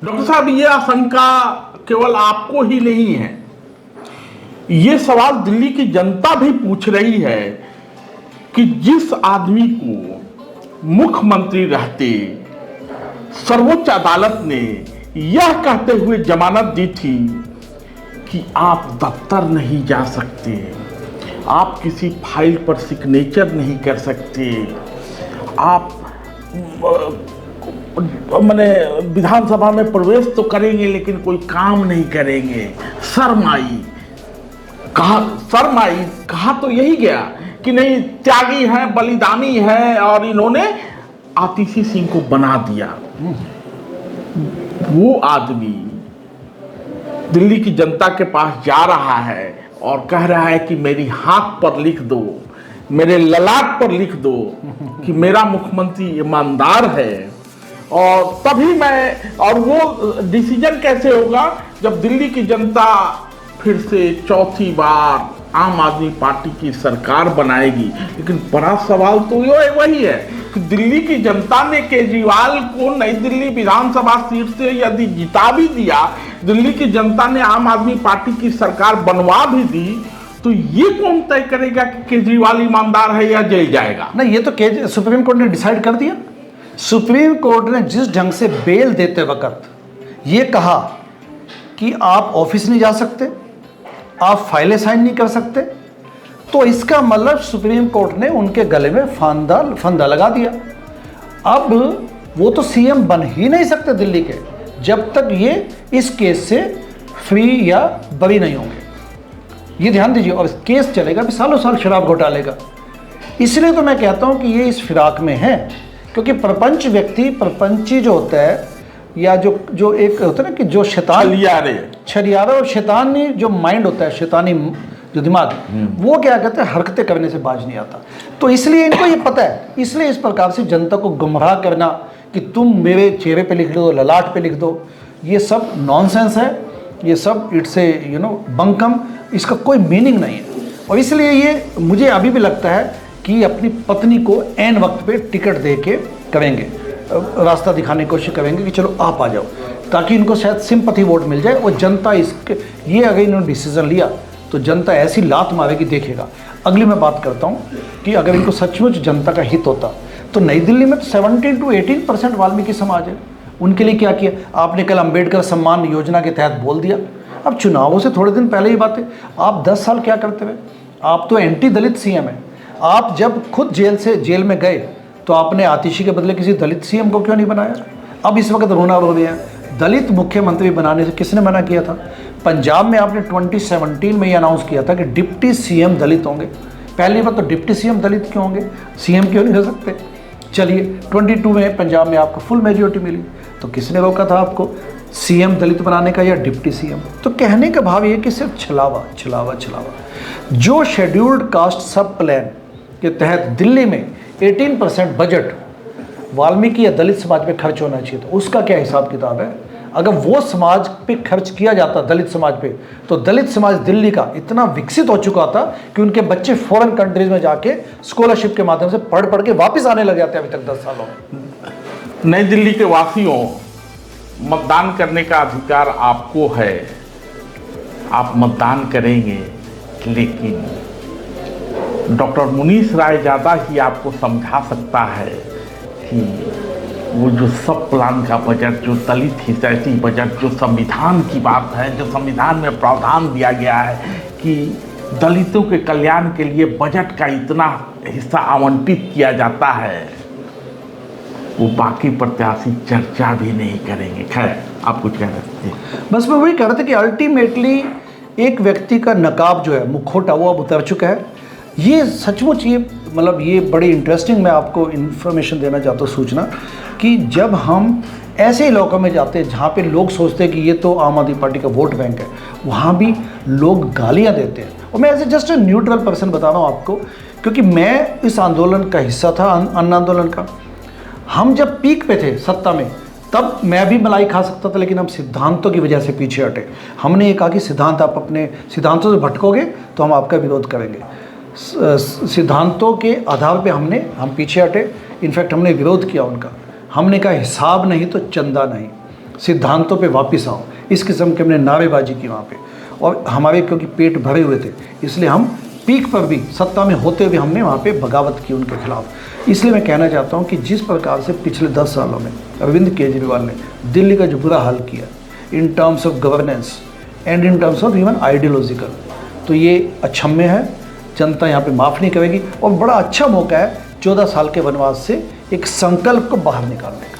Doctor साहब, ये आशंका केवल आपको ही नहीं है, ये सवाल दिल्ली की जनता भी पूछ रही है कि जिस आदमी को मुख्यमंत्री रहते सर्वोच्च अदालत ने यह कहते हुए जमानत दी थी कि आप दफ्तर नहीं जा सकते, आप किसी फाइल पर सिग्नेचर नहीं कर सकते, आप मैंने विधानसभा में प्रवेश तो करेंगे लेकिन कोई काम नहीं करेंगे, शर्म आई कहा तो यही गया कि नहीं, त्यागी है, बलिदानी है, और इन्होंने आतिशी सिंह को बना दिया। वो आदमी दिल्ली की जनता के पास जा रहा है और कह रहा है कि मेरी हाथ पर लिख दो, मेरे ललाट पर लिख दो कि मेरा मुख्यमंत्री ईमानदार है। और तभी और वो डिसीजन कैसे होगा जब दिल्ली की जनता फिर से चौथी बार आम आदमी पार्टी की सरकार बनाएगी। लेकिन बड़ा सवाल तो ये वही है कि दिल्ली की जनता ने केजरीवाल को नई दिल्ली विधानसभा सीट से यदि जिता भी दिया, दिल्ली की जनता ने आम आदमी पार्टी की सरकार बनवा भी दी, तो ये कौन तय करेगा कि केजरीवाल ईमानदार है या जेल जाएगा? नहीं, ये तो सुप्रीम कोर्ट ने डिसाइड कर दिया। सुप्रीम कोर्ट ने जिस ढंग से बेल देते वक्त ये कहा कि आप ऑफिस नहीं जा सकते, आप फाइलें साइन नहीं कर सकते, तो इसका मतलब सुप्रीम कोर्ट ने उनके गले में फंदा लगा दिया। अब वो तो सीएम बन ही नहीं सकते दिल्ली के जब तक ये इस केस से फ्री या बरी नहीं होंगे। ये ध्यान दीजिए, और केस चलेगा भी सालों साल शराब घोटाले का। इसलिए तो मैं कहता हूँ कि ये इस फिराक में है, क्योंकि प्रपंची जो होता है, या जो एक होता है ना कि जो छलियारा और शैतानी जो माइंड होता है, शैतानी जो दिमाग, वो क्या कहते हैं, हरकतें करने से बाज नहीं आता। तो इसलिए इनको ये पता है, इसलिए इस प्रकार से जनता को गुमराह करना कि तुम मेरे चेहरे पे लिख दो, ललाट पे लिख दो, ये सब नॉनसेंस है, ये सब इट्स ए बंकम, इसका कोई मीनिंग नहीं है। और इसलिए ये मुझे अभी भी लगता है कि अपनी पत्नी को ऐन वक्त पे टिकट दे के करेंगे, रास्ता दिखाने की कोशिश करेंगे कि चलो आप आ जाओ, ताकि इनको शायद सिंपैथी वोट मिल जाए। और जनता ये अगर इन्होंने डिसीजन लिया तो जनता ऐसी लात मारेगी, देखेगा। अगली मैं बात करता हूँ कि अगर इनको सचमुच जनता का हित होता तो नई दिल्ली में तो 17 to 18% वाल्मीकि समाज है। उनके लिए क्या किया आपने? कल अंबेडकर सम्मान योजना के तहत बोल दिया। अब चुनावों से थोड़े दिन पहले ही बात है, आप 10 साल क्या करते हुए? आप तो एंटी दलित सीएम है। आप जब खुद जेल में गए तो आपने आतिशी के बदले किसी दलित सीएम को क्यों नहीं बनाया? अब इस वक्त रोना रो रहे हैं। दलित मुख्यमंत्री बनाने से किसने मना किया था? पंजाब में आपने 2017 में ये अनाउंस किया था कि डिप्टी सीएम दलित होंगे। पहली बात तो डिप्टी सीएम दलित क्यों होंगे, सीएम क्यों नहीं हो सकते? चलिए 22 में पंजाब में आपको फुल मेजोरिटी मिली, तो किसने रोका था आपको सीएम दलित बनाने का या डिप्टी सीएम? तो कहने का भाव ये कि सिर्फ छलावा। जो शेड्यूल्ड कास्ट सब प्लान के तहत दिल्ली में 18% बजट वाल्मीकि या दलित समाज पे खर्च होना चाहिए, तो उसका क्या हिसाब किताब है? अगर वो समाज पे खर्च किया जाता दलित समाज पे, तो दलित समाज दिल्ली का इतना विकसित हो चुका था कि उनके बच्चे फॉरेन कंट्रीज में जाके स्कॉलरशिप के माध्यम से पढ़ के वापस आने लग जाते हैं अभी तक 10 सालों में। नई दिल्ली के वासियों, मतदान करने का अधिकार आपको है, आप मतदान करेंगे, लेकिन डॉक्टर मुनीश राय ज़्यादा ही आपको समझा सकता है कि वो जो सब प्लान का बजट, जो दलित हितैषी बजट, जो संविधान की बात है, जो संविधान में प्रावधान दिया गया है कि दलितों के कल्याण के लिए बजट का इतना हिस्सा आवंटित किया जाता है, वो बाकी प्रत्याशी चर्चा भी नहीं करेंगे। खैर, आप कुछ कह रहे थे? बस मैं वही कह रहा था कि अल्टीमेटली एक व्यक्ति का नकाब जो है, मुखौटा, वो अब उतर चुका है। ये सचमुच ये बड़ी इंटरेस्टिंग, मैं आपको इन्फॉर्मेशन देना चाहता हूँ, सूचना, कि जब हम ऐसे इलाकों में जाते हैं जहाँ पे लोग सोचते हैं कि ये तो आम आदमी पार्टी का वोट बैंक है, वहाँ भी लोग गालियाँ देते हैं। और मैं ऐसे जस्ट न्यूट्रल पर्सन बता रहा हूँ आपको, क्योंकि मैं इस आंदोलन का हिस्सा था, अन्न आंदोलन का। हम जब पीक पे थे सत्ता में, तब मैं भी मलाई खा सकता था, लेकिन हम सिद्धांतों की वजह से पीछे हटे। हमने ये कहा कि सिद्धांत, आप अपने सिद्धांतों से भटकोगे तो हम आपका विरोध करेंगे। सिद्धांतों के आधार पे हम पीछे हटे। इनफैक्ट हमने विरोध किया उनका। हमने कहा हिसाब नहीं तो चंदा नहीं। सिद्धांतों पे वापस आओ, इस किस्म के हमने नारेबाजी की वहाँ पे। और हमारे क्योंकि पेट भरे हुए थे, इसलिए हम पीक पर भी सत्ता में होते हुए हमने वहाँ पे बगावत की उनके खिलाफ। इसलिए मैं कहना चाहता हूँ कि जिस प्रकार से पिछले 10 सालों में अरविंद केजरीवाल ने दिल्ली का जो बुरा हाल किया in terms of governance and in terms of even ideological, तो ये अक्षम्य है। जनता यहाँ पे माफ़ नहीं करेगी और बड़ा अच्छा मौका है 14 साल के वनवास से एक संकल्प को बाहर निकालने का।